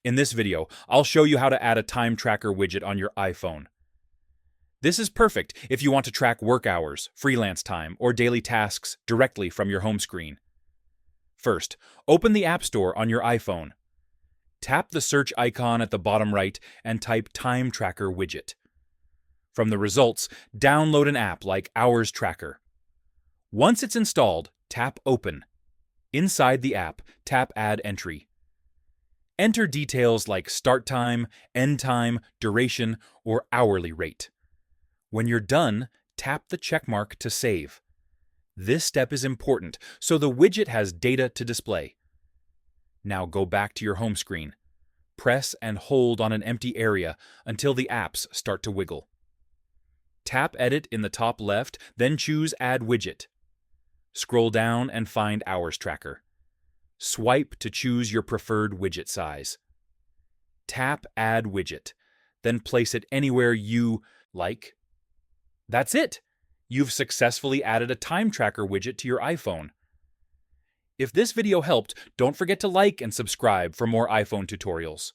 In this video, I'll show you how to add a time tracker widget on your iPhone. This is perfect if you want to track work hours, freelance time, or daily tasks directly from your home screen. First, open the App Store on your iPhone. Tap the search icon at the bottom right and type Time Tracker Widget. From the results, download an app like Hours Tracker. Once it's installed, tap Open. Inside the app, tap Add Entry. Enter details like start time, end time, duration, or hourly rate. When you're done, tap the checkmark to save. This step is important so the widget has data to display. Now go back to your home screen. Press and hold on an empty area until the apps start to wiggle. Tap Edit in the top left, then choose Add Widget. Scroll down and find Hours Tracker. Swipe to choose your preferred widget size. Tap Add Widget, then place it anywhere you like. That's it! You've successfully added a time tracker widget to your iPhone. If this video helped, don't forget to like and subscribe for more iPhone tutorials.